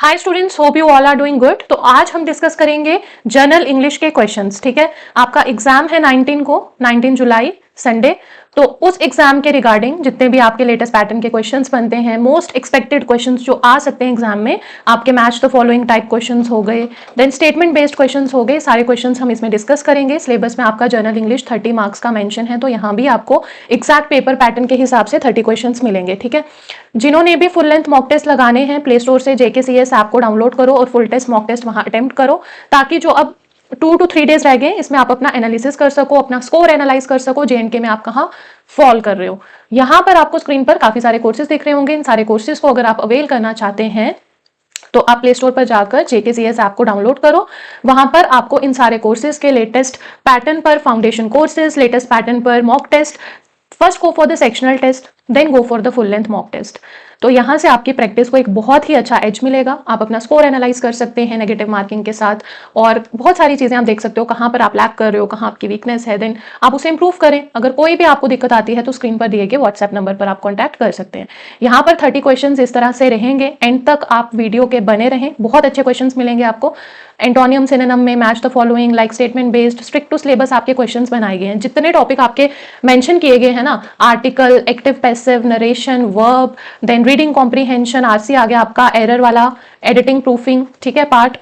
Hi students, hope you all are doing good. तो आज हम डिस्कस करेंगे जनरल इंग्लिश के क्वेश्चंस। ठीक है, आपका एग्जाम है 19 जुलाई संडे। तो उस एग्जाम के रिगार्डिंग जितने भी आपके लेटेस्ट पैटर्न के क्वेश्चंस बनते हैं, मोस्ट एक्सपेक्टेड क्वेश्चंस जो आ सकते हैं एग्जाम में, आपके match the following type questions हो गए, देन स्टेटमेंट बेस्ड क्वेश्चंस हो गए, सारे क्वेश्चंस हम इसमें डिस्कस करेंगे। सिलेबस में आपका जनरल इंग्लिश 30 मार्क्स का मेंशन है, तो यहाँ भी आपको एग्जैक्ट पेपर पैटर्न के हिसाब से 30 क्वेश्चंस मिलेंगे। ठीक है, जिन्होंने भी फुल लेंथ मॉक टेस्ट लगाने हैं, प्ले स्टोर से JKCS ऐप को डाउनलोड करो और फुल टेस्ट मॉक टेस्ट वहां अटेम्प्ट करो, ताकि जो अब 2 to 3 डेज रह गए इसमें आप अपना एनालिसिस कर सको, अपना स्कोर एनालाइज कर सको, JNK में आप कहाँ फॉल कर रहे हो। यहाँ पर आपको स्क्रीन पर काफी सारे कोर्सेज दिख रहे होंगे। इन सारे कोर्सेज को अगर आप अवेल करना चाहते हैं तो आप प्ले स्टोर पर जाकर JKCS ऐप को डाउनलोड करो। वहां पर आपको इन सारे कोर्सेज के लेटेस्ट पैटर्न पर, फाउंडेशन कोर्सेज, लेटेस्ट पैटर्न पर mock test, first go for the sectional test, then go for the full length mock test. तो यहाँ से आपकी प्रैक्टिस को एक बहुत ही अच्छा एज मिलेगा। आप अपना स्कोर एनालाइज कर सकते हैं नेगेटिव मार्किंग के साथ, और बहुत सारी चीजें आप देख सकते हो कहाँ पर आप लैक कर रहे हो, कहाँ आपकी वीकनेस है, देन आप उसे इंप्रूव करें। अगर कोई भी आपको दिक्कत आती है तो स्क्रीन पर दिए गए व्हाट्सएप नंबर पर आप कॉन्टैक्ट कर सकते हैं। यहाँ पर 30 क्वेश्चन इस तरह से रहेंगे, एंड तक आप वीडियो के बने रहें, बहुत अच्छे क्वेश्चन मिलेंगे आपको। एंटोनियम सिनोनिम में match the following, like statement based, strict to syllabus आपके क्वेश्चंस बनाए गए हैं। जितने टॉपिक आपके मेंशन किए गए हैं ना, article, active passive, narration, verb, then reading comprehension, RC आ गया आपका, एरर वाला, एडिटिंग, प्रूफिंग, ठीक है, पार्ट,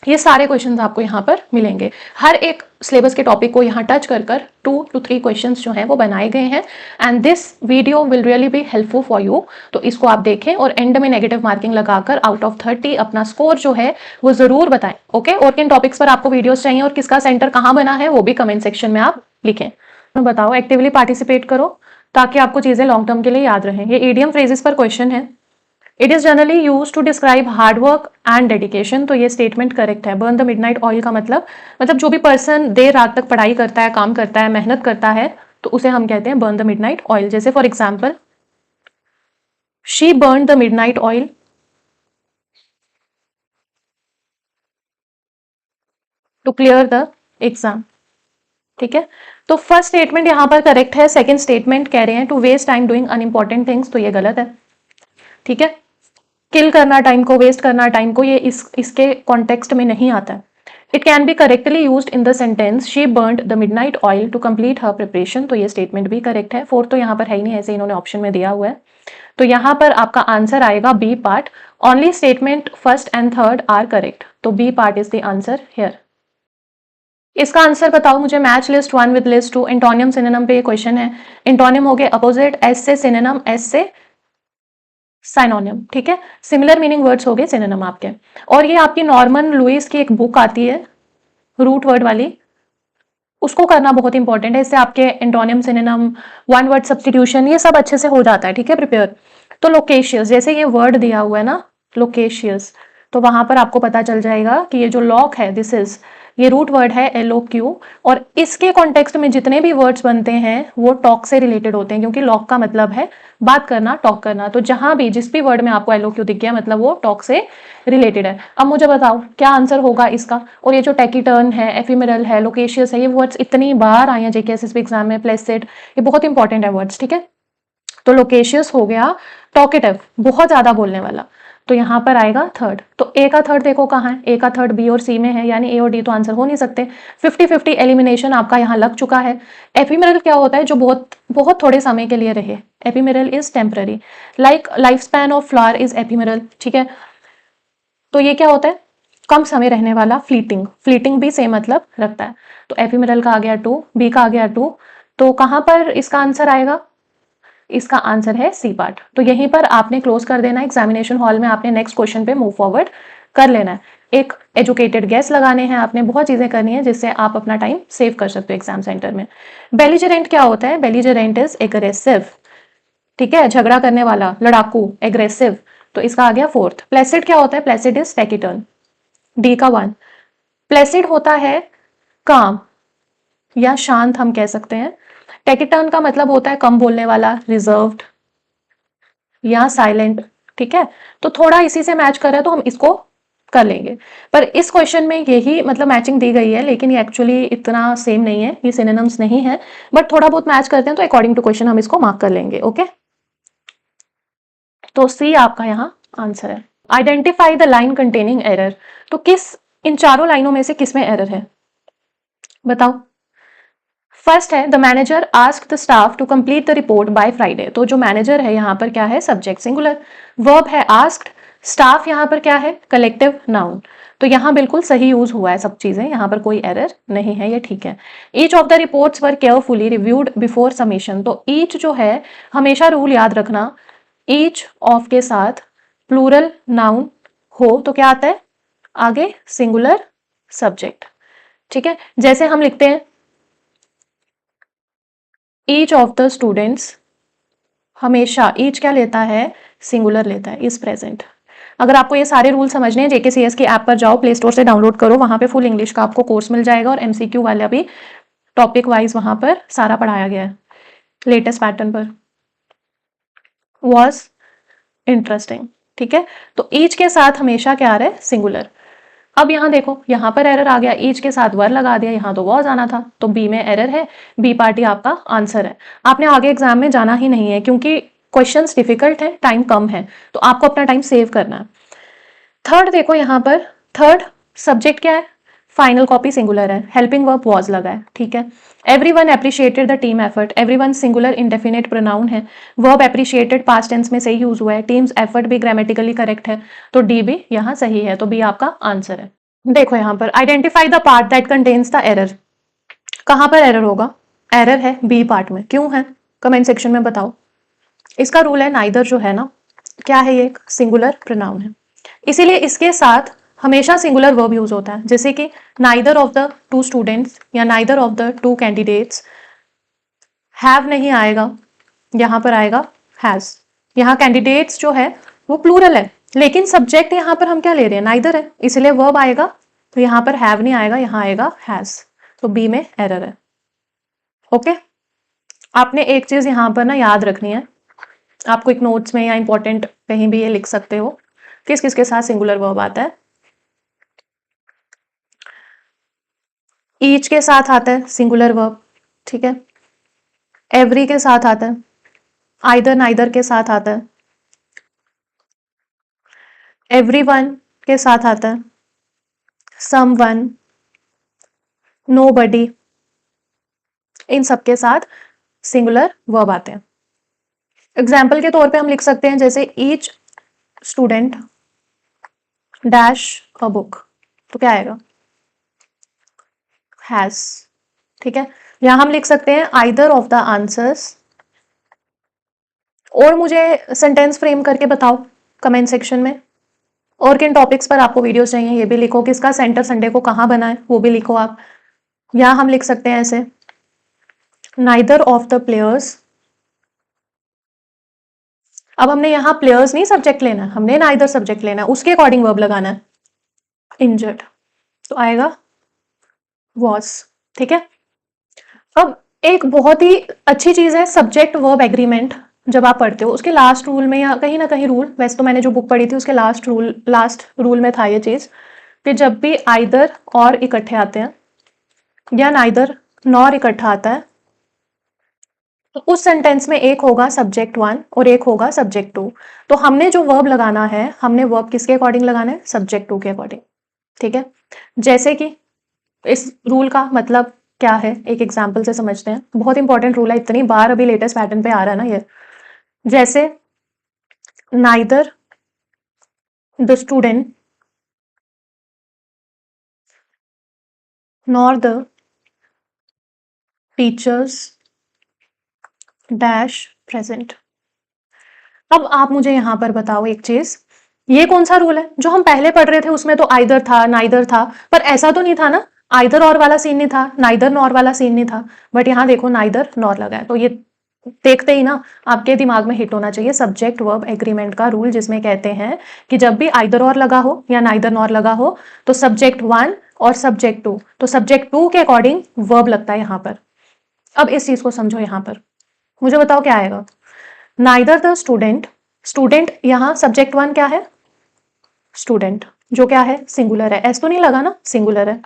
ये सारे क्वेश्चंस आपको यहाँ पर मिलेंगे। हर एक सिलेबस के टॉपिक को यहाँ टच कर 2 to 3 क्वेश्चंस जो हैं वो बनाए गए हैं, and this video will really be helpful for you. तो इसको आप देखें और एंड में नेगेटिव मार्किंग लगाकर आउट ऑफ 30 अपना स्कोर जो है वो जरूर बताएं। ओके, और किन टॉपिक्स पर आपको वीडियोस चाहिए और किसका सेंटर कहाँ बना है वो भी कमेंट सेक्शन में आप लिखें। तो बताओ, एक्टिवली पार्टिसिपेट करो ताकि आपको चीजें लॉन्ग टर्म के लिए याद रहें। ये ईडियम फ्रेजेस पर क्वेश्चन है। It is generally use to describe hard work and dedication. तो ये स्टेटमेंट करेक्ट है। बर्न द मिडनाइट ऑयल का मतलब जो भी पर्सन देर रात तक पढ़ाई करता है, काम करता है, मेहनत करता है, तो उसे हम कहते हैं बर्न द मिडनाइट ऑयल। जैसे for example, she burn the midnight oil to clear the exam. ठीक है, तो फर्स्ट स्टेटमेंट यहां पर करेक्ट है। सेकंड स्टेटमेंट कह रहे हैं to waste time doing unimportant things, तो ये गलत है। ठीक है, किल करना टाइम को, वेस्ट करना टाइम को, ये इसके कॉन्टेक्स्ट में नहीं आता है। It can be correctly used in the sentence she burned the midnight oil to complete her preparation, तो ये स्टेटमेंट भी करेक्ट है। फोर्थ तो यहाँ पर है ही नहीं, ऐसे इन्होंने ऑप्शन में दिया हुआ है। तो यहाँ पर आपका आंसर आएगा B part. Only statement first and third are correct, तो B part is the answer here. इसका आंसर बताओ मुझे। Match list 1 with list 2, antonym synonym पे ये क्वेश्चन है। एंटोनियम हो गए अपोजिट, एस से सिनोनिम, एस से साइनोनिम। ठीक है, सिमिलर मीनिंग वर्ड्स हो गए सिनोनिम आपके। और ये आपकी नॉर्मन लुइस की एक बुक आती है रूट वर्ड वाली, उसको करना बहुत इंपॉर्टेंट है। इससे आपके antonym, synonym, one word substitution, ये सब अच्छे से हो जाता है। ठीक है, प्रिपेयर। तो लोकेशियस, जैसे ये वर्ड दिया हुआ है ना लोकेशियस, तो वहां पर आपको पता चल जाएगा कि ये जो लॉक है, दिस इज, ये रूट वर्ड है LOQ, और इसके कॉन्टेक्स्ट में जितने भी वर्ड्स बनते हैं वो टॉक से रिलेटेड होते हैं, क्योंकि लॉक का मतलब है बात करना, टॉक करना। तो जहां भी जिस भी वर्ड में आपको LOQ दिख गया मतलब वो टॉक से रिलेटेड है। अब मुझे बताओ क्या आंसर होगा इसका। और ये जो टैकीटर्न है, एफिमेरल है, लोकेशियस है, ये वर्ड्स इतनी बार आए हैं JKSSB एग्जाम में, प्लेसिड, ये बहुत इंपॉर्टेंट है वर्ड्स। ठीक है, तो लोकेशियस हो गया टॉकेटिव, बहुत ज्यादा बोलने वाला, तो यहां पर आएगा थर्ड। तो ए का थर्ड देखो कहाँ है, ए का थर्ड बी और सी में है, यानी ए और डी तो आंसर हो नहीं सकते। 50-50 एलिमिनेशन आपका यहाँ लग चुका है। एफिमेरल क्या होता है, जो बहुत बहुत थोड़े समय के लिए रहे। Ephemeral is temporary, like life span of flower is ephemeral. ठीक है, तो ये क्या होता है, कम समय रहने वाला, फ्लीटिंग। फ्लीटिंग भी सेम मतलब रखता है। तो एफिमेरल का आ गया 2, बी का आ गया 2, तो कहां पर इसका आंसर आएगा, इसका आंसर है सी पार्ट। तो यहीं पर आपने क्लोज कर देना। एग्जामिनेशन हॉल में आपने नेक्स्ट क्वेश्चन पे मूव फॉरवर्ड कर लेना है। एक एजुकेटेड गेस लगाने हैं आपने, बहुत चीजें करनी है जिससे आप अपना टाइम सेव कर सकते हो एग्जाम सेंटर में। बेलिजरेंट क्या होता है, बेलिजरेंट इज एग्रेसिव। ठीक है, झगड़ा करने वाला, लड़ाकू, एग्रेसिव, तो इसका आ गया फोर्थ। प्लेसिड क्या होता है, प्लेसिड इज टैकीटर्न, डी का 1। प्लेसिड होता है काम या शांत, हम कह सकते हैं। टैकीटर्न का मतलब होता है कम बोलने वाला, रिजर्व्ड या साइलेंट। ठीक है, तो थोड़ा इसी से मैच कर रहा है तो हम इसको कर लेंगे। पर इस क्वेश्चन में यही मतलब मैचिंग दी गई है, लेकिन ये एक्चुअली इतना सेम नहीं है, ये सिनोनिम्स नहीं है, बट थोड़ा बहुत मैच करते हैं तो अकॉर्डिंग टू क्वेश्चन हम इसको मार्क कर लेंगे। ओके, तो सी आपका यहाँ आंसर है। Identify the line containing error, तो किस इन चारों लाइनों में से किस में एरर है बताओ। फर्स्ट है the manager asked the staff to complete the report by Friday, तो जो मैनेजर है यहाँ पर क्या है, सब्जेक्ट सिंगुलर, वर्ब है आस्क्ड, स्टाफ यहाँ पर क्या है, कलेक्टिव नाउन, तो यहाँ बिल्कुल सही यूज हुआ है सब चीजें, यहाँ पर कोई एरर नहीं है, ये ठीक है। Each of the reports were carefully reviewed before submission, तो ईच जो है हमेशा रूल याद रखना, ईच ऑफ के साथ प्लूरल नाउन हो तो क्या आता है आगे, सिंगुलर सब्जेक्ट, ठीक है। जैसे हम लिखते हैं ईच ऑफ द स्टूडेंट्स, हमेशा ईच क्या लेता है, सिंगुलर लेता है, इज प्रेजेंट। अगर आपको ये सारे रूल समझने हैं, जेकेसीएस की ऐप पर जाओ, प्ले स्टोर से डाउनलोड करो, वहां पे फुल इंग्लिश का आपको कोर्स मिल जाएगा और एमसीक्यू वाला भी टॉपिक वाइज वहां पर सारा पढ़ाया गया है लेटेस्ट पैटर्न पर। वॉज इंटरेस्टिंग, ठीक है। तो ईच के साथ हमेशा क्या आ रहा है, सिंगुलर। अब यहाँ देखो, यहाँ पर एरर आ गया, ईच के साथ वर लगा दिया, यहाँ तो वॉज आना था, तो बी में एरर है, बी पार्टी आपका आंसर है। आपने आगे एग्जाम में जाना ही नहीं है क्योंकि क्वेश्चंस डिफिकल्ट है, टाइम कम है, तो आपको अपना टाइम सेव करना है। थर्ड देखो यहाँ पर, थर्ड सब्जेक्ट क्या है, फाइनल कॉपी सिंगुलर है, हेल्पिंग वर्ब वॉज लगा है, ठीक है। Everyone appreciated the team effort, everyone singular indefinite pronoun है, वर्ब एप्रिशिएटेड पास्ट टेंस में सही यूज हुआ है, टीम्स एफर्ट भी ग्रामेटिकली करेक्ट है, तो डी भी यहाँ सही है, तो बी आपका आंसर है। देखो यहाँ पर identify the part that contains the error, कहां पर एरर होगा, एरर है बी पार्ट में, क्यों है कमेंट सेक्शन में बताओ। इसका रूल है नाइदर जो है ना, क्या है ये, एक सिंगुलर प्रोनाउन है, इसीलिए इसके साथ हमेशा सिंगुलर वर्ब यूज होता है, जैसे कि neither of the two students या neither of the two candidates, have नहीं आएगा, यहां पर आएगा हैज। यहाँ कैंडिडेट्स जो है वो प्लूरल है, लेकिन सब्जेक्ट यहाँ पर हम क्या ले रहे हैं, नाइदर है, इसलिए वर्ब आएगा, तो यहाँ पर हैव नहीं आएगा, यहाँ आएगा हैज, तो बी में एरर है। ओके, आपने एक चीज यहाँ पर ना याद रखनी है, आपको एक नोट्स में या इंपॉर्टेंट कहीं भी ये लिख सकते हो, किस किस के साथ सिंगुलर वर्ब आता है। ईच के साथ आता है सिंगुलर वर्ब, ठीक है। एवरी के साथ आता है, आइदर नाइदर के साथ आता है, एवरीवन के साथ आता है, समवन, नोबडी, इन सब के साथ सिंगुलर वर्ब आते हैं। एग्जाम्पल के तौर पे हम लिख सकते हैं जैसे each student dash a book, तो क्या आएगा, हैज, ठीक है। यहां हम लिख सकते हैं आइदर ऑफ द आंसर्स, और मुझे सेंटेंस फ्रेम करके बताओ कमेंट सेक्शन में, और किन टॉपिक्स पर आपको वीडियोस चाहिए ये भी लिखो, किसका सेंटर संडे को कहाँ बना है वो भी लिखो आप। यहां हम लिख सकते हैं ऐसे, नाइदर ऑफ द प्लेयर्स, अब हमने यहाँ प्लेयर्स नहीं सब्जेक्ट लेना है, हमने नाइदर सब्जेक्ट लेना है, उसके अकॉर्डिंग वर्ब लगाना है, इंजर्ड, तो आएगा वॉज, ठीक है। अब एक बहुत ही अच्छी चीज है सब्जेक्ट वर्ब एग्रीमेंट, जब आप पढ़ते हो उसके लास्ट रूल में या कहीं ना कहीं रूल, वैसे तो मैंने जो बुक पढ़ी थी उसके लास्ट रूल में था ये चीज कि जब भी आइदर और इकट्ठे आते हैं या नाइदर नॉर इकट्ठा आता है, तो उस सेंटेंस में एक होगा सब्जेक्ट वन और एक होगा सब्जेक्ट टू, तो हमने जो वर्ब लगाना है, हमने वर्ब किसके अकॉर्डिंग लगाना है, सब्जेक्ट टू के अकॉर्डिंग, ठीक है। जैसे कि इस रूल का मतलब क्या है, एक एग्जाम्पल से समझते हैं, बहुत इंपॉर्टेंट रूल है, इतनी बार अभी लेटेस्ट पैटर्न पे आ रहा है ना ये। जैसे neither the student nor the teachers dash present. अब आप मुझे यहां पर बताओ एक चीज, ये कौन सा रूल है, जो हम पहले पढ़ रहे थे उसमें तो आइदर था नाइदर था, पर ऐसा तो नहीं था ना, आइदर और वाला सीन नहीं था, नाइदर नॉर वाला सीन नहीं था, बट यहाँ देखो नाइदर नॉर लगा है, तो ये देखते ही ना आपके दिमाग में हिट होना चाहिए सब्जेक्ट वर्ब एग्रीमेंट का रूल, जिसमें कहते हैं कि जब भी आइदर और लगा हो या नाइदर नॉर लगा हो तो सब्जेक्ट वन और सब्जेक्ट टू, तो सब्जेक्ट टू के अकॉर्डिंग वर्ब लगता है यहाँ पर। अब इस चीज को समझो, यहाँ पर मुझे बताओ क्या आएगा, नाइदर द स्टूडेंट, स्टूडेंट यहाँ सब्जेक्ट वन क्या है, स्टूडेंट, जो क्या है सिंगुलर है, एस तो नहीं लगा ना, सिंगुलर है।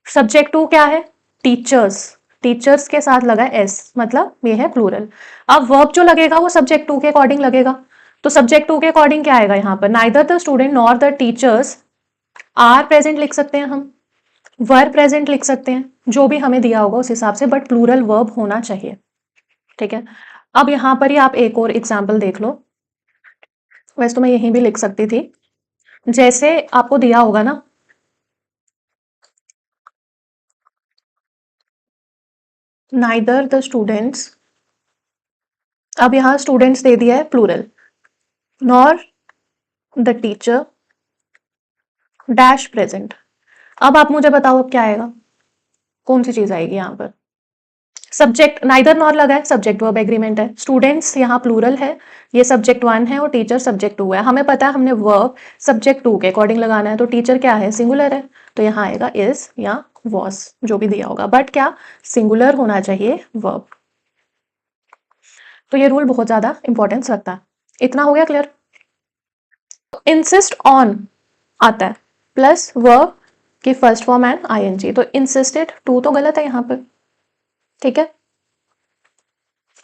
सब्जेक्ट टू क्या है, टीचर्स, टीचर्स के साथ लगा एस, मतलब ये है प्लूरल। अब वर्ब जो लगेगा वो सब्जेक्ट टू के अकॉर्डिंग लगेगा, तो सब्जेक्ट टू के अकॉर्डिंग क्या आएगा यहाँ पर, neither the student nor the teachers are present लिख सकते हैं हम, वर प्रेजेंट लिख सकते हैं, जो भी हमें दिया होगा उस हिसाब से, बट प्लूरल वर्ब होना चाहिए। ठीक है, अब यहां पर ही आप एक और एग्जाम्पल देख लो, वैसे तो मैं यहीं भी लिख सकती थी, जैसे आपको दिया होगा ना, नाइदर द स्टूडेंट्स, अब यहां स्टूडेंट्स दे दिया है plural, nor the teacher dash present. अब आप मुझे बताओ अब क्या आएगा, कौन सी चीज आएगी यहाँ पर, सब्जेक्ट नाइदर नॉर लगा है, सब्जेक्ट वर्ब एग्रीमेंट है, स्टूडेंट्स यहाँ प्लूरल है, ये सब्जेक्ट 1 है और टीचर सब्जेक्ट 2 है, हमें पता है हमने वर्ब सब्जेक्ट 2 के अकॉर्डिंग लगाना है, तो टीचर क्या है, सिंगुलर है, तो यहाँ आएगा इज या वॉज, जो भी दिया होगा, बट क्या सिंगुलर होना चाहिए वर्ब। तो ये रूल बहुत ज्यादा इंपॉर्टेंस रखता है। इतना हो गया क्लियर। इंसिस्ट ऑन आता है प्लस वर्ब की फर्स्ट फॉर्म एंड आईएनजी, तो इंसिस्टेड टू तो गलत है यहाँ पर, ठीक है,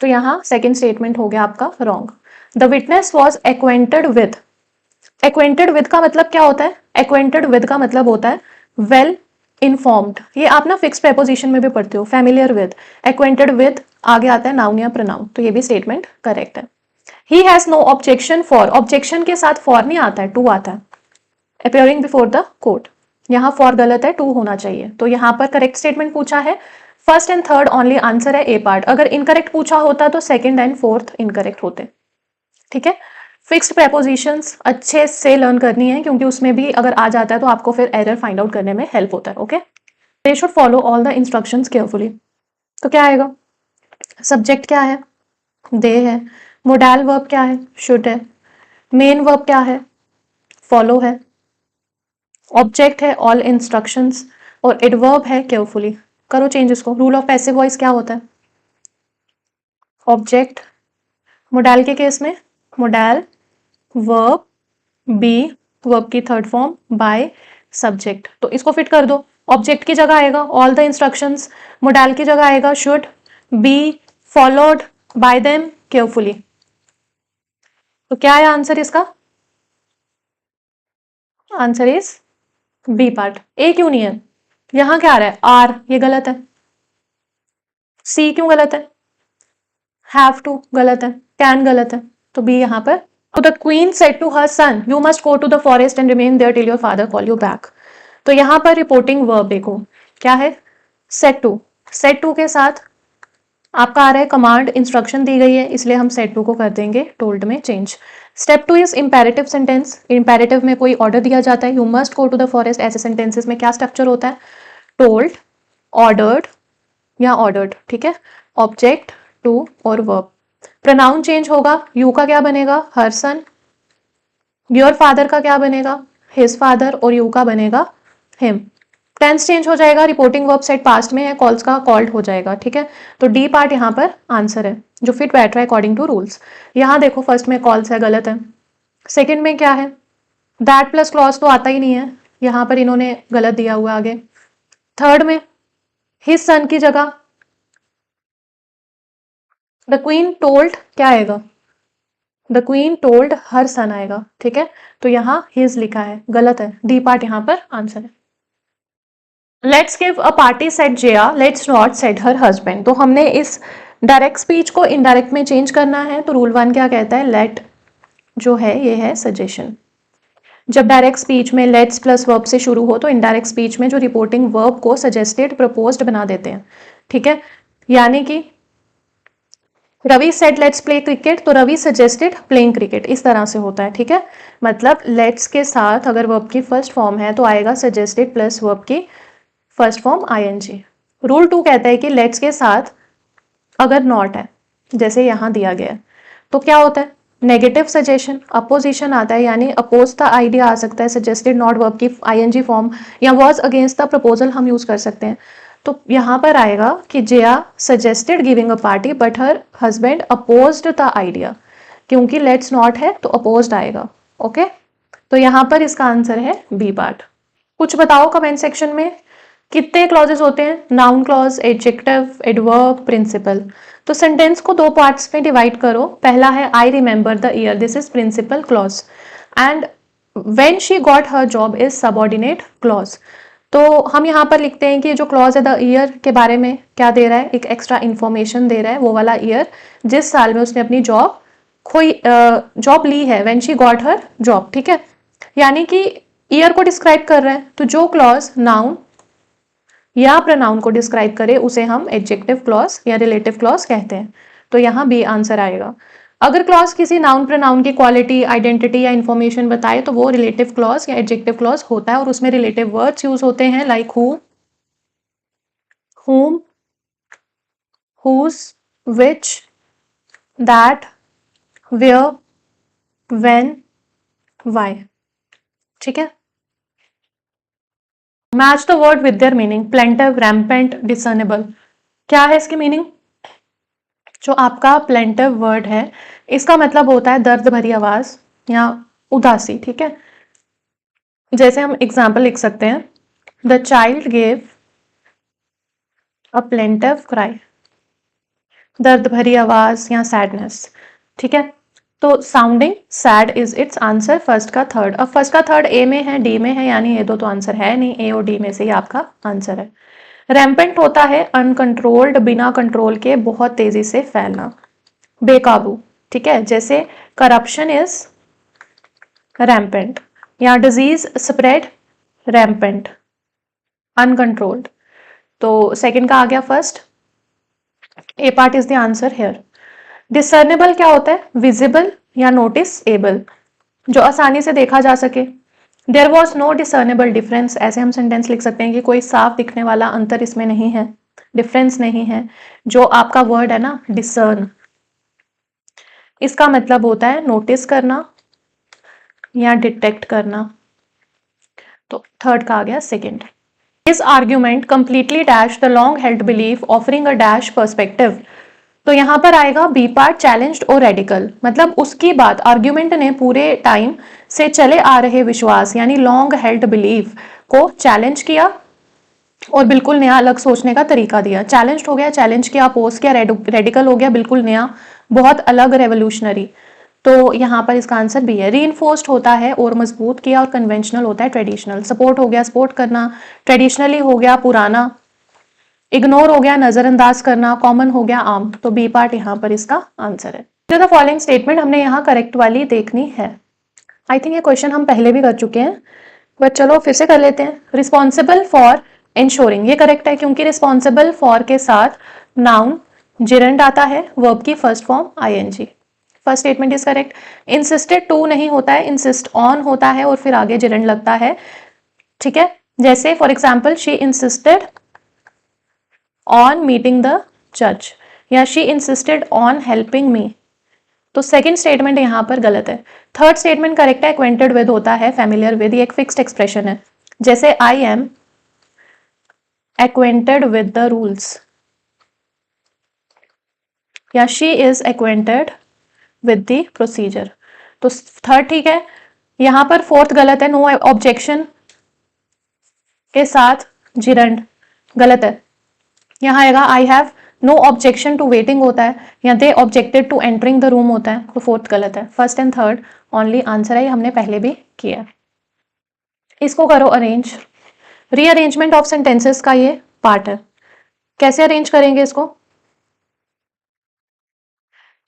तो यहां सेकेंड स्टेटमेंट हो गया आपका wrong. The witness was acquainted with, acquainted with का मतलब क्या होता है, एक्वेंटेड विद का मतलब होता है वेल इन्फॉर्म्ड, ये आप ना फिक्स प्रेपोजिशन में भी पढ़ते हो, फेमिलियर विद, एक्वेंटेड विद आगे आता है नाउन या प्रोनाउन, तो ये भी स्टेटमेंट करेक्ट है। He has no objection for, objection के साथ फॉर नहीं आता है, टू आता है, अपियरिंग बिफोर द कोर्ट, यहाँ फॉर गलत है, टू होना चाहिए, तो यहाँ पर करेक्ट स्टेटमेंट पूछा है, first and third only answer है ए पार्ट, अगर इनकरेक्ट पूछा होता तो सेकंड एंड फोर्थ इनकरेक्ट होते। ठीक है, फिक्स्ड प्रेपोजिशंस अच्छे से लर्न करनी है, क्योंकि उसमें भी अगर आ जाता है तो आपको फिर एरर फाइंड आउट करने में हेल्प होता है। Okay, they should follow all the instructions carefully. तो क्या आएगा, सब्जेक्ट क्या है, दे है, मोडाल वर्ब क्या है, शुड है, मेन वर्ब क्या है, फॉलो है, ऑब्जेक्ट है ऑल इंस्ट्रक्शंस, और एडवर्ब है केयरफुली। करो चेंज इसको, रूल ऑफ पैसिव वॉइस क्या होता है, ऑब्जेक्ट, मोडाल के केस में मोडाल वर्ब बी वर्ब की थर्ड फॉर्म बाय सब्जेक्ट, तो इसको फिट कर दो, ऑब्जेक्ट की जगह आएगा ऑल द इंस्ट्रक्शंस, मोडाल की जगह आएगा should be followed by them carefully. तो क्या है आंसर इसका, आंसर इज बी पार्ट। ए क्यों नहीं है, यहां क्या आ रहा है आर, ये गलत है, सी क्यों गलत है, हैव टू गलत है, कैन गलत है, तो बी यहां पर। तो the queen said to her son you must go to the forest and remain there till your father call you back, तो यहां पर रिपोर्टिंग वर्ब देखो क्या है, सेड टू, सेड टू के साथ आपका आ रहा है कमांड, इंस्ट्रक्शन दी गई है, इसलिए हम सेड टू को कर देंगे टोल्ड में change. Step two is imperative sentence, imperative में कोई ऑर्डर दिया जाता है, you must go to the forest, ऐसे सेंटेंसेस में क्या स्ट्रक्चर होता है, टोल्ड, ऑर्डर्ड या ऑर्डर्ड, ठीक है, ऑब्जेक्ट टू और वर्ब। प्रोनाउन चेंज होगा, यू का क्या बनेगा हर सन, योर फादर का क्या बनेगा हिज फादर, और यू का बनेगा हिम। टेंस चेंज हो जाएगा, रिपोर्टिंग वर्ब सेट पास्ट में है, कॉल्स का कॉल्ड हो जाएगा। ठीक है, तो डी पार्ट यहाँ पर आंसर है जो फिट बैठ रहा है अकॉर्डिंग टू रूल्स। यहाँ देखो फर्स्ट में कॉल्स है, गलत है, सेकंड में क्या है, दैट प्लस क्लॉज तो आता ही नहीं है, यहाँ पर इन्होंने गलत दिया हुआ आगे। थर्ड में हिज सन की जगह द क्वीन टोल्ड क्या आएगा, द क्वीन टोल्ड हर सन आएगा। ठीक है, तो यहाँ हिज लिखा है, गलत है, डी पार्ट यहाँ पर आंसर है। Let's give a party said Jiya, let's not said her husband, तो हमने इस डायरेक्ट स्पीच को इनडायरेक्ट में चेंज करना है, तो रूल 1 क्या कहता है, लेट जो है ये है सजेशन। जब डायरेक्ट स्पीच में लेट्स प्लस वर्ब से शुरू हो तो इनडायरेक्ट स्पीच में जो रिपोर्टिंग वर्ब को सजेस्टेड प्रपोज्ड बना देते हैं। ठीक है, यानी कि Ravi said let's play cricket, तो रवि सजेस्टेड प्लेइंग क्रिकेट, इस तरह से होता है। ठीक है, मतलब लेट्स के साथ अगर वर्ब की फर्स्ट फॉर्म है तो आएगा सजेस्टेड प्लस वर्ब की फर्स्ट फॉर्म आईएनजी। रूल 2 कहता है कि लेट्स के साथ अगर नॉट है, जैसे यहां दिया गया है, तो क्या होता है, नेगेटिव सजेशन, अपोजिशन आता है, यानी अपोज द आइडिया आ सकता है, सजेस्टेड नॉट वर्ब की आईएनजी फॉर्म, या वाज अगेंस्ट द प्रपोजल हम यूज कर सकते हैं। तो यहां पर आएगा कि Jiya suggested giving a party but her husband opposed the idea, क्योंकि लेट्स नॉट है तो अपोज्ड आएगा। ओके, तो यहां पर इसका आंसर है बी पार्ट। कुछ बताओ कमेंट सेक्शन में, कितने क्लॉजेस होते हैं, noun clause, adjective, adverb, principal. तो सेंटेंस को दो पार्ट्स में डिवाइड करो। पहला है I remember the year, this is principal clause, and when she got her job is subordinate clause. तो हम यहाँ पर लिखते हैं कि जो क्लॉज है द ईयर के बारे में क्या दे रहा है, एक एक्स्ट्रा इंफॉर्मेशन दे रहा है, वो वाला ईयर जिस साल में उसने अपनी जॉब ली है, when she got her job, ठीक है, यानी कि ईयर को डिस्क्राइब कर रहा है। तो जो क्लॉज नाउन या प्रोनाउन को डिस्क्राइब करे उसे हम एडजेक्टिव क्लॉज या रिलेटिव क्लॉज कहते हैं। तो यहाँ बी आंसर आएगा। अगर क्लॉज किसी नाउन प्रोनाउन की क्वालिटी, आइडेंटिटी या इंफॉर्मेशन बताए तो वो रिलेटिव क्लॉज या एडजेक्टिव क्लॉज होता है, और उसमें रिलेटिव वर्ड्स यूज होते हैं like who, whom, whose, which, that, where, when, why। ठीक है, match the word with their meaning, plaintive, rampant, discernible. क्या है इसकी मीनिंग? जो आपका प्लेंटिव वर्ड है इसका मतलब होता है दर्द भरी आवाज या उदासी, ठीक है। जैसे हम एग्जाम्पल लिख सकते हैं, the child gave a plaintiff cry, दर्द भरी आवाज या सैडनेस, ठीक है। तो sounding sad is it's answer, first का थर्ड। अब फर्स्ट का थर्ड ए में है, डी में है, यानी ये दो तो आंसर है नहीं, ए और डी में से ही आपका आंसर है। रैम्पेंट होता है अनकंट्रोल्ड, बिना कंट्रोल के बहुत तेजी से फैलना, बेकाबू, ठीक है। जैसे करप्शन इज रैम्पेंट, या डिजीज स्प्रेड रैम्पेंट, अनकंट्रोल्ड। तो सेकंड का आ गया first, A part is the answer here. Discernible क्या होता है? विजिबल या नोटिस एबल, जो आसानी से देखा जा सके। देयर वॉज नो डिसर्नेबल डिफरेंस, ऐसे हम सेंटेंस लिख सकते हैं कि कोई साफ दिखने वाला अंतर इसमें नहीं है, डिफरेंस नहीं है। जो आपका वर्ड है ना डिसर्न, इसका मतलब होता है नोटिस करना या डिटेक्ट करना। तो थर्ड का आ गया second. His argument completely dash the long held belief offering a dash perspective। तो यहां पर आएगा बी पार्ट, चैलेंज्ड और रेडिकल, मतलब उसकी बात, आर्ग्यूमेंट ने पूरे टाइम से चले आ रहे विश्वास यानी लॉन्ग हेल्ड बिलीफ को चैलेंज किया और बिल्कुल नया अलग सोचने का तरीका दिया। चैलेंज हो गया, चैलेंज किया, अपोज किया, रेडिकल हो गया बिल्कुल नया, बहुत अलग, रेवोल्यूशनरी। तो यहाँ पर इसका आंसर बी है। रीइंफोर्स्ड होता है और मजबूत किया, और कन्वेंशनल होता है ट्रेडिशनल। सपोर्ट हो गया सपोर्ट करना, ट्रेडिशनली हो गया पुराना, इग्नोर हो गया नजरअंदाज करना, कॉमन हो गया आम। तो बी पार्ट यहाँ पर इसका आंसर है। जो द फॉलोइंग स्टेटमेंट हमने यहाँ करेक्ट वाली देखनी है। आई थिंक ये क्वेश्चन हम पहले भी कर चुके हैं, बट चलो फिर से कर लेते हैं। रिस्पॉन्सिबल फॉर इंश्योरिंग, ये करेक्ट है क्योंकि रिस्पॉन्सिबल फॉर के साथ नाउन जिरंड आता है, वर्ब की first form I N G. First statement is correct. Insisted to नहीं होता है, इंसिस्ट ऑन होता है और फिर आगे जिरंड लगता है, ठीक है। जैसे for example she insisted on meeting the जज, या she insisted on helping me. तो सेकंड स्टेटमेंट यहां पर गलत है। थर्ड स्टेटमेंट करेक्ट है, एक्वेंटेड विद होता है, फेमिलियर विद, ये एक फिक्स्ड एक्सप्रेशन है। जैसे I am acquainted with the rules, या she is acquainted with the procedure. तो थर्ड ठीक है। यहां पर फोर्थ गलत है, नो ऑब्जेक्शन के साथ जिरंड गलत है। यहां आएगा I have no objection to waiting होता है, या they objected to entering the room होता है। तो फोर्थ गलत है। First and third only answer है, हमने पहले भी किया। इसको करो अरेंज। रीअरेंजमेंट ऑफ सेंटेंसेस का ये पार्ट है। कैसे अरेंज करेंगे इसको?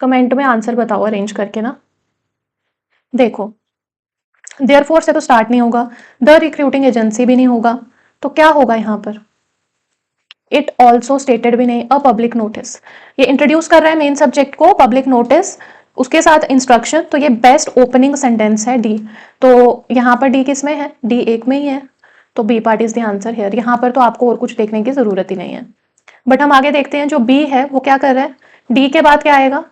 कमेंट में आंसर बताओ अरेंज करके ना। देखो, देयरफॉर से तो स्टार्ट नहीं होगा, द रिक्रूटिंग एजेंसी भी नहीं होगा, तो क्या होगा यहां पर? इट ऑल्सो स्टेटेड भी नहीं, अ पब्लिक नोटिस। ये इंट्रोड्यूस कर रहा है मेन सब्जेक्ट को, पब्लिक नोटिस, उसके साथ इंस्ट्रक्शन। तो ये बेस्ट ओपनिंग सेंटेंस है डी। तो यहाँ पर डी किस में है? डी एक में ही है। तो B part is the answer here. यहाँ पर तो आपको और कुछ देखने की जरूरत ही नहीं है। बट हम आगे देखते हैं, जो बी है वो क्या कर रहा है। डी के बाद क्या आएगा?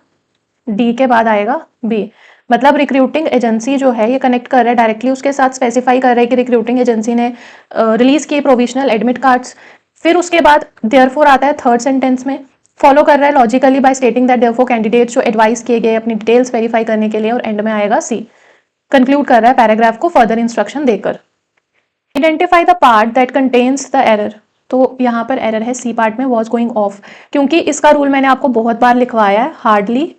डी के बाद आएगा बी, मतलब रिक्रूटिंग एजेंसी जो है ये कनेक्ट कर रहा है डायरेक्टली उसके साथ, स्पेसिफाई कर रहा है कि रिक्रूटिंग एजेंसी ने रिलीज किए प्रोविजनल एडमिट कार्ड्स। फिर उसके बाद देयरफॉर आता है थर्ड सेंटेंस में, फॉलो कर रहा है logically by stating that therefore candidates जो एडवाइस किए गए अपनी डिटेल्स वेरीफाई करने के लिए, और एंड में आएगा सी। कंक्लूड कर रहा है पैराग्राफ को फर्दर इंस्ट्रक्शन देकर। Identify the part that contains the error. तो यहाँ पर एरर है सी पार्ट में, वॉज गोइंग ऑफ, क्योंकि इसका रूल मैंने आपको बहुत बार लिखवाया है, हार्डली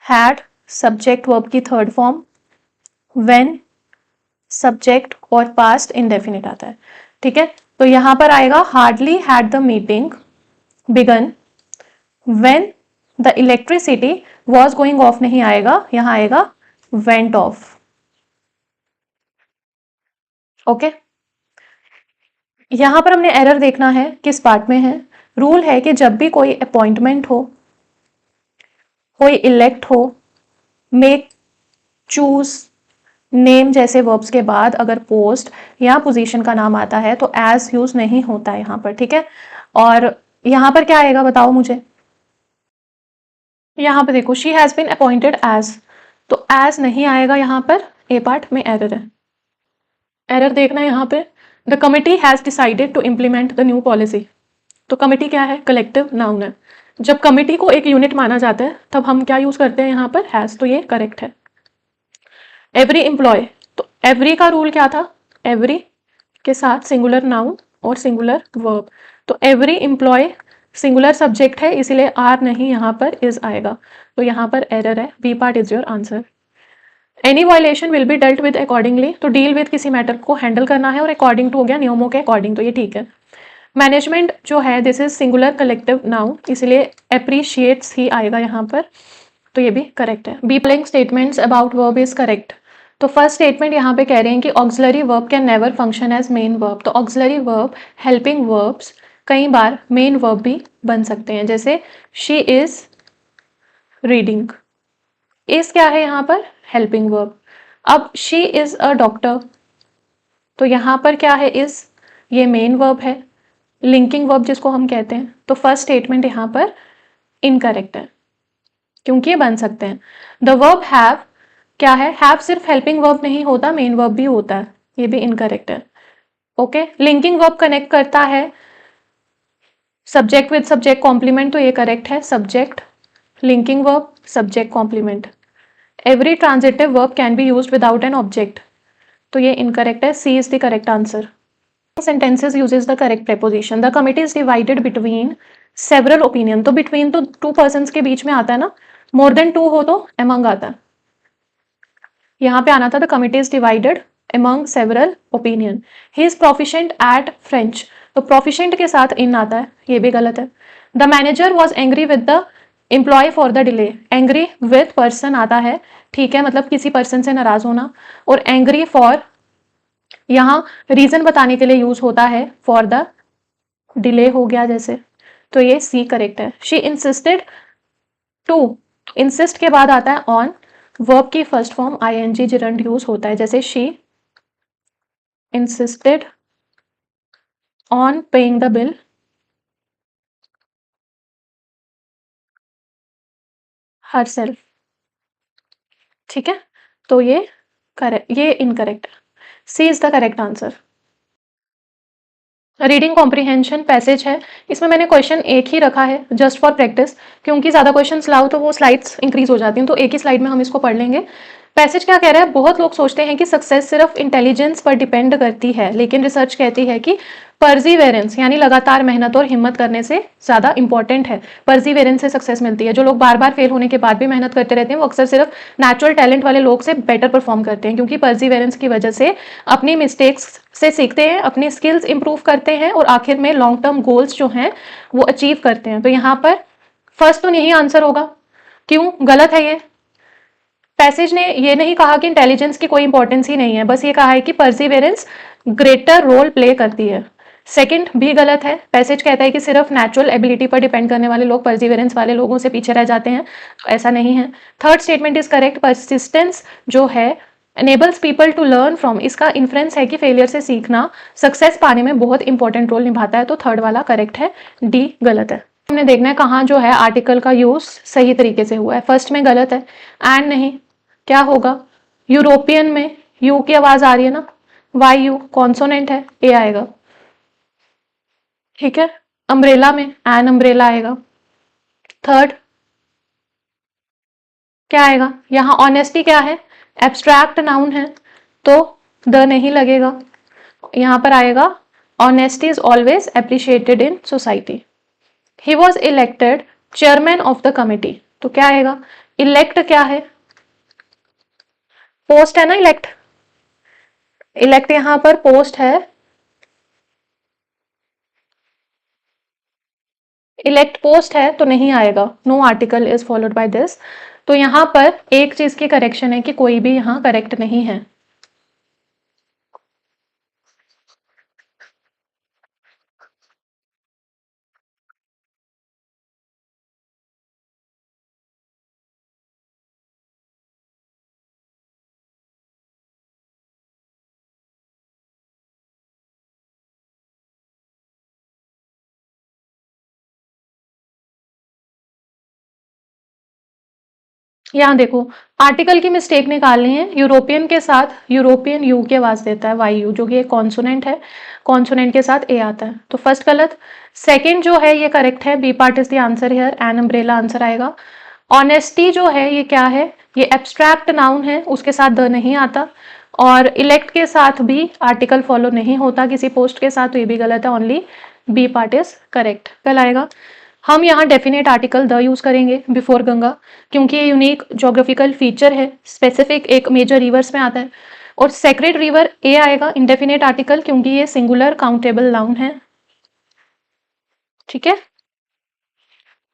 हैड सब्जेक्ट वर्ब की थर्ड फॉर्म, व्हेन सब्जेक्ट और पास्ट इंडेफिनिट आता है, ठीक है। तो यहां पर आएगा hardly had the meeting began when the electricity was going off नहीं आएगा, यहां आएगा वेंट ऑफ। ओके, यहां पर हमने एरर देखना है किस पार्ट में है। रूल है कि जब भी कोई अपॉइंटमेंट हो, कोई इलेक्ट हो, मेक, चूज, नेम जैसे वर्ब्स के बाद अगर पोस्ट या पोजीशन का नाम आता है तो एज यूज नहीं होता है यहां पर, ठीक है। और यहां पर क्या आएगा बताओ मुझे। यहां पर देखो she has been appointed as, तो एज नहीं आएगा यहां पर, ए पार्ट में एरर है। एरर देखना है यहाँ पे, the committee has decided to implement the new policy. तो कमिटी क्या है, कलेक्टिव नाउन है। जब कमिटी को एक यूनिट माना जाता है तब हम क्या यूज करते हैं यहाँ पर, हैज, तो ये करेक्ट है। एवरी एम्प्लॉय, तो एवरी का रूल क्या था, एवरी के साथ सिंगुलर नाउन और सिंगुलर वर्ब, तो एवरी एम्प्लॉय सिंगुलर सब्जेक्ट है इसीलिए आर नहीं, यहाँ पर इज आएगा, तो यहाँ पर एरर है, B part is your answer. Any violation will be dealt with accordingly, तो डील विद किसी मैटर को हैंडल करना है और अकॉर्डिंग टू हो गया नियमों के अकॉर्डिंग, तो ये ठीक है। मैनेजमेंट जो है this is singular collective noun, इसलिए अप्रिशिएट्स ही आएगा यहाँ पर, तो ये भी करेक्ट है। B playing statements about verb is correct. तो फर्स्ट स्टेटमेंट यहाँ पे कह रहे हैं कि auxiliary verb can never function as main verb, तो ऑक्सिलरी वर्ब हेल्पिंग वर्ब्स कई बार मेन वर्ब भी बन सकते हैं, जैसे शी इज रीडिंग, इज क्या है यहाँ पर, हेल्पिंग वर्ब। अब शी इज अ डॉक्टर, तो यहाँ पर क्या है, इज, ये मेन वर्ब है, लिंकिंग वर्ब जिसको हम कहते हैं, तो फर्स्ट स्टेटमेंट यहाँ पर इनकरेक्ट है क्योंकि ये बन सकते हैं। द वर्ब हैव क्या है, हैव सिर्फ हेल्पिंग वर्ब नहीं होता, मेन वर्ब भी होता है, ये भी इनकरेक्ट है। ओके, लिंकिंग वर्ब कनेक्ट करता है सब्जेक्ट विद सब्जेक्ट कॉम्प्लीमेंट, तो ये करेक्ट है, subject linking verb subject complement. Every transitive verb can be used without an object, तो ये इनकरेक्ट है, C is the correct answer. Sentences uses the correct preposition, the committee is divided between several opinion, तो between तो two persons के बीच में आता है ना, मोर देन टू हो तो एमंग आता है, यहाँ पे आना था the committee is divided among several opinion. He is proficient at French, तो प्रोफिशिएंट के साथ इन आता है, ये भी गलत है। The manager was angry with the employee for the delay, angry with person आता है, ठीक है, मतलब किसी पर्सन से नाराज होना, और एंग्री फॉर यहाँ रीजन बताने के लिए यूज होता है, फॉर द डिले हो गया जैसे, तो ये सी करेक्ट है। शी इंसिस्टेड टू, इंसिस्ट के बाद आता है ऑन, वर्ब की first form ING gerund use होता है, जैसे she insisted on paying the bill herself, ठीक है, तो ये करेक्ट, ये इनकरेक्ट है, C is the correct answer. Reading comprehension passage है, इसमें मैंने क्वेश्चन एक ही रखा है जस्ट फॉर प्रैक्टिस, क्योंकि ज़्यादा क्वेश्चंस लाओ तो वो स्लाइड्स इंक्रीज हो जाती हैं, तो एक ही स्लाइड में हम इसको पढ़ लेंगे। पैसेज क्या कह रहा है, बहुत लोग सोचते हैं कि सक्सेस सिर्फ इंटेलिजेंस पर डिपेंड करती है, लेकिन रिसर्च कहती है कि परजीवेरेंस यानी लगातार मेहनत और हिम्मत करने से ज़्यादा इंपॉर्टेंट है, परजीवेरेंस से सक्सेस मिलती है। जो लोग बार बार फेल होने के बाद भी मेहनत करते रहते हैं वो अक्सर सिर्फ नेचुरल टैलेंट वाले लोग से बेटर परफॉर्म करते हैं, क्योंकि परजीवेरेंस की वजह से अपनी मिस्टेक्स से सीखते हैं, अपनी स्किल्स इंप्रूव करते हैं और आखिर में लॉन्ग टर्म गोल्स जो हैं वो अचीव करते हैं। तो यहाँ पर फर्स्ट तो नहीं आंसर होगा, क्यों, गलत है ये। पैसेज ने ये नहीं कहा कि इंटेलिजेंस की कोई इंपॉर्टेंस ही नहीं है, बस ये कहा है कि परसिवेरेंस ग्रेटर रोल प्ले करती है। सेकंड भी गलत है, पैसेज कहता है कि सिर्फ नेचुरल एबिलिटी पर डिपेंड करने वाले लोग परसिवेरेंस वाले लोगों से पीछे रह जाते हैं, तो ऐसा नहीं है। Third statement is correct, persistence जो है enables people to learn from, इसका इन्फ्रेंस है कि फेलियर से सीखना सक्सेस पाने में बहुत इंपॉर्टेंट रोल निभाता है, तो थर्ड वाला करेक्ट है, डी गलत है। हमने देखना है कहाँ जो है आर्टिकल का यूज सही तरीके से हुआ है। फर्स्ट में गलत है, एंड नहीं, क्या होगा, यूरोपियन में यू की आवाज आ रही है ना, वाई यू कॉन्सोनेंट है, ए आएगा, ठीक है। अम्ब्रेला में एन अम्ब्रेला आएगा। थर्ड क्या आएगा, यहाँ ऑनेस्टी क्या है, एब्स्ट्रैक्ट नाउन है, तो द नहीं लगेगा, यहाँ पर आएगा honesty is always appreciated in society. He was elected chairman of the committee. तो क्या आएगा? इलेक्ट क्या है? पोस्ट है ना, इलेक्ट। इलेक्ट यहां पर पोस्ट है, इलेक्ट पोस्ट है तो नहीं आएगा। No article is followed by this. तो यहां पर एक चीज की करेक्शन है कि कोई भी यहां करेक्ट नहीं है। यहाँ देखो, आर्टिकल की मिस्टेक निकालनी है। यूरोपियन के साथ यूरोपियन यू की आवाज देता है, वाई यू, जो कि एक कॉन्सोनेंट है। कॉन्सोनेंट के साथ ए आता है, तो फर्स्ट गलत। सेकंड जो है ये करेक्ट है, B part is the answer here, an umbrella answer आएगा। ऑनेस्टी जो है ये क्या है? ये एब्स्ट्रैक्ट नाउन है, उसके साथ द नहीं आता। और इलेक्ट के साथ भी आर्टिकल फॉलो नहीं होता किसी पोस्ट के साथ, तो ये भी गलत है। Only B part is correct. कल आएगा। हम यहाँ डेफिनेट आर्टिकल द यूज करेंगे बिफोर गंगा, क्योंकि ये यूनिक जोग्राफिकल फीचर है, स्पेसिफिक एक मेजर रिवर्स में आता है। और सेक्रेड रिवर ए आएगा इंडेफिनेट आर्टिकल, क्योंकि ये सिंगुलर काउंटेबल नाउन है। ठीक है,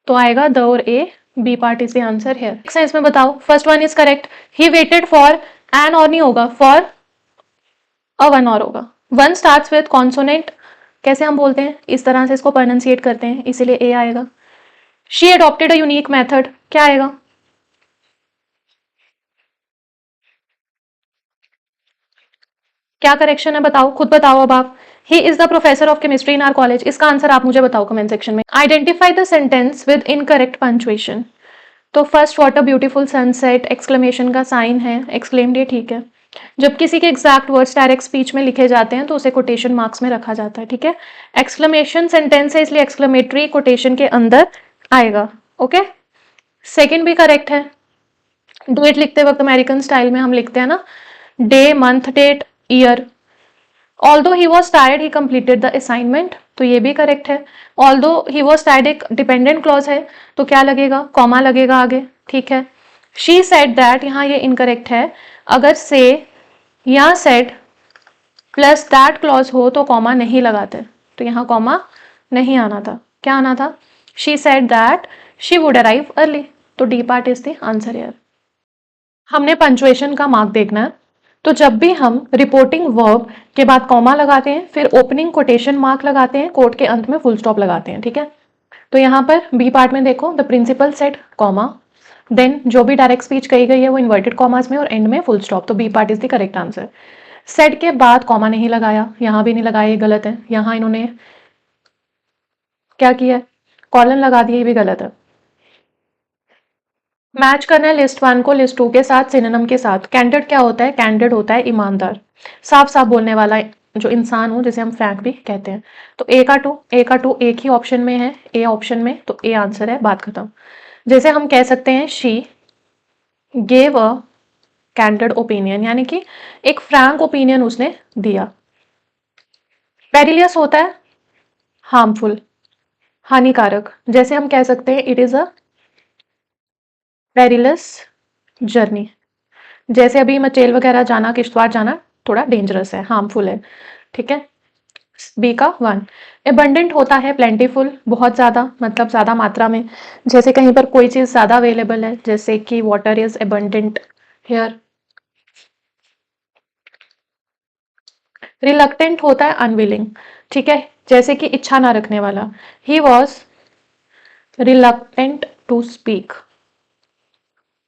तो आएगा द और A, B part is the answer है। सेंस में बताओ, first one is correct. He waited for, an और नहीं होगा, फॉर अ वन और होगा। वन स्टार्ट्स विद कॉन्सोनेंट, कैसे हम बोलते हैं, इस तरह से इसको प्रोनाउंसिएट करते हैं, इसीलिए ए आएगा। She adopted a unique method, क्या आएगा? क्या करेक्शन है बताओ, खुद बताओ अब आप। He is the professor of chemistry in our college, इसका आंसर आप मुझे बताओ कमेंट सेक्शन में। Identify the sentence with incorrect punctuation. तो first what a beautiful sunset, exclamation का साइन है, एक्सक्लेम्ड, ये ठीक है। जब किसी के एग्जैक्ट वर्ड्स डायरेक्ट स्पीच में लिखे जाते हैं तो उसे कोटेशन मार्क्स में रखा जाता है। ठीक है, एक्सक्लेमेशन सेंटेंस है, इसलिए एक्सक्लेमेटरी कोटेशन के अंदर आएगा। ओके, सेकंड भी करेक्ट है। डेट लिखते वक्त अमेरिकन स्टाइल में हम लिखते हैं ना, day, month, date, year. Although he was tired he completed the assignment, तो ये भी करेक्ट है। ऑल्दो ही वॉज टायर्ड एक डिपेंडेंट क्लॉज है, तो क्या लगेगा? कॉमा लगेगा आगे। ठीक है, शी सेड दैट, यहाँ ये इनकरेक्ट है। अगर से या सेड प्लस दैट क्लॉज हो तो कॉमा नहीं लगाते, तो यहाँ कॉमा नहीं आना था। क्या आना था? She said that she would arrive early, तो D part is the answer here. हमने पंचुएशन का मार्क देखना है, तो जब भी हम रिपोर्टिंग वर्ब के बाद कॉमा लगाते हैं, फिर ओपनिंग कोटेशन मार्क लगाते हैं, कोट के अंत में फुल स्टॉप लगाते हैं। ठीक है, तो यहाँ पर बी पार्ट में देखो, the principal said comma, then जो भी डायरेक्ट स्पीच कही गई है वो इन्वर्टेड कॉमास में और एंड में फुल स्टॉप, तो B part is the correct answer. Said के बाद कॉमा नहीं लगाया, यहाँ भी नहीं लगाया, ये गलत है। यहाँ इन्होंने क्या किया? कॉलन लगा दिया, ये भी गलत है। मैच करना है लिस्ट वन को लिस्ट टू के साथ, सिनोनिम के साथ। कैंडिड क्या होता है? कैंडिड होता है ईमानदार, साफ साफ बोलने वाला जो इंसान हो, जिसे हम फ्रैंक भी कहते हैं। तो ए का टू एक ही ऑप्शन में है, ए ऑप्शन में, तो ए आंसर है, बात खत्म। जैसे हम कह सकते हैं she gave a candid opinion, यानी कि एक फ्रैंक ओपिनियन उसने दिया। पेरिलियस होता है हार्मफुल, हानिकारक। जैसे हम कह सकते हैं it is a perilous journey. जैसे अभी मचेल वगैरह जाना, किश्तवाड़ जाना थोड़ा डेंजरस है, हार्मफुल है। ठीक है, बी का वन। एबंडेंट होता है प्लेंटीफुल, बहुत ज्यादा, मतलब ज्यादा मात्रा में। जैसे कहीं पर कोई चीज ज्यादा अवेलेबल है, जैसे कि water is abundant here. Reluctant होता है अनविलिंग। ठीक है, जैसे कि इच्छा ना रखने वाला, he was reluctant to speak,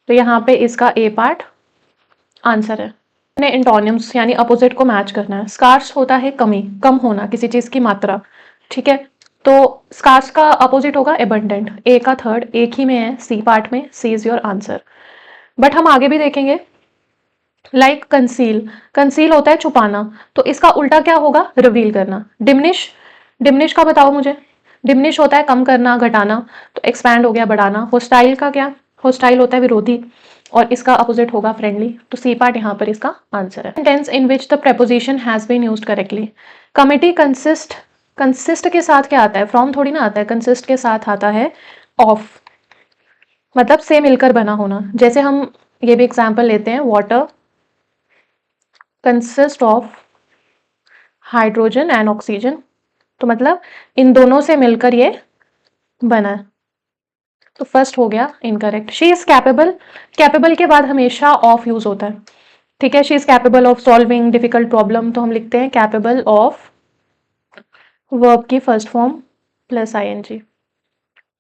तो यहाँ पे इसका ए पार्ट आंसर है। ने इंटोनिम्स यानी अपोजिट को मैच करना है। स्कार्स होता है कमी, कम होना, किसी चीज की मात्रा। ठीक है, तो स्कार्स का अपोजिट होगा एबंडेंट। ए का थर्ड एक ही में है, सी पार्ट में, सी इज योर आंसर। बट हम आगे भी देखेंगे। लाइक कंसील, कंसील होता है छुपाना, तो इसका उल्टा क्या होगा? रिवील करना। डिमिनिश, डिमिनिश का बताओ मुझे। डिमिनिश होता है कम करना, घटाना, तो एक्सपैंड हो गया बढ़ाना। होस्टाइल का क्या? होस्टाइल होता है विरोधी, और इसका अपोजिट होगा फ्रेंडली, तो सी पार्ट यहाँ पर इसका आंसर है। Sentence in which the preposition has been used correctly. Committee consist के साथ क्या आता है, फ्रॉम थोड़ी ना आता है, कंसिस्ट के साथ आता है ऑफ, मतलब से मिलकर बना होना। जैसे हम ये भी एग्जांपल लेते हैं, water consist of hydrogen and oxygen, तो मतलब इन दोनों से मिलकर ये बना है, तो फर्स्ट हो गया incorrect. She is capable, capable के बाद हमेशा ऑफ यूज होता है, ठीक है। She is capable of solving difficult problem, तो हम लिखते हैं कैपेबल ऑफ, वर्ब की first form plus I N G.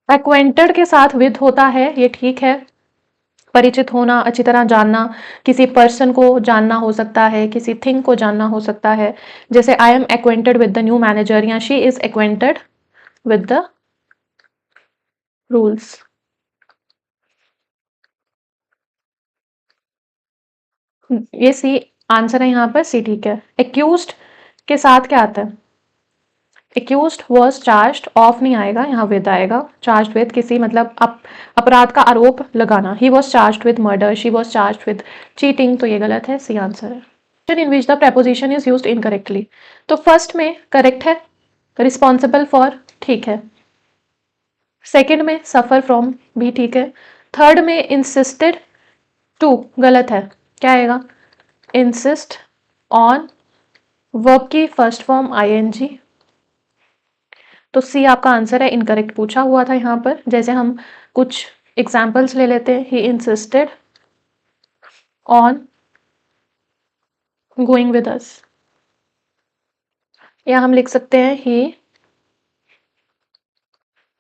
Acquainted के साथ विद होता है, ये ठीक है, परिचित होना, अच्छी तरह जानना, किसी पर्सन को जानना हो सकता है, किसी थिंग को जानना हो सकता है। जैसे I am acquainted with the new manager, या she is acquainted with the rules. ये सी आंसर है यहाँ पर, सी ठीक है। एक्यूज्ड के साथ क्या आता है, एक्यूज्ड वॉज चार्ज्ड, ऑफ नहीं आएगा, यहाँ विद आएगा। चार्ज्ड विद किसी मतलब अपराध का आरोप लगाना। He was charged with murder, she was charged with cheating, तो ये गलत है, सी आंसर है। In which the preposition is used incorrectly, तो फर्स्ट में करेक्ट है, रिस्पॉन्सिबल फॉर ठीक है, सेकंड में सफर फ्रॉम भी ठीक है, थर्ड में इंसिस्टेड टू गलत है, क्या आएगा, इंसिस्ट ऑन, वर्ब की फर्स्ट फॉर्म आईएनजी, तो सी आपका आंसर है। इनकरेक्ट पूछा हुआ था यहाँ पर। जैसे हम कुछ एग्जाम्पल्स ले लेते हैं, he insisted on going with us, या हम लिख सकते हैं he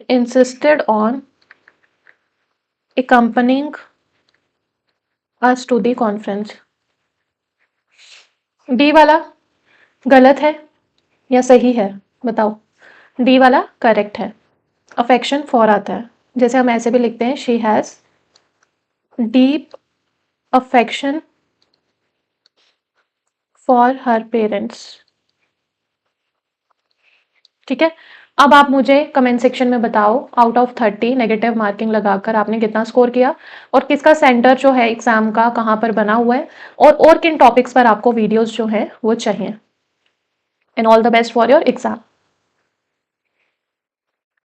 insisted on accompanying us to the conference। D वाला गलत है या सही है, बताओ। डी वाला करेक्ट है, अफेक्शन फॉर आता है। जैसे हम ऐसे भी लिखते हैं, she has deep affection for her parents, ठीक है। अब आप मुझे कमेंट सेक्शन में बताओ, आउट ऑफ 30 नेगेटिव मार्किंग लगाकर आपने कितना स्कोर किया, और किसका सेंटर जो है एग्जाम का कहाँ पर बना हुआ है, और किन टॉपिक्स पर आपको वीडियोस जो है वो चाहिए। And all the best for your exam.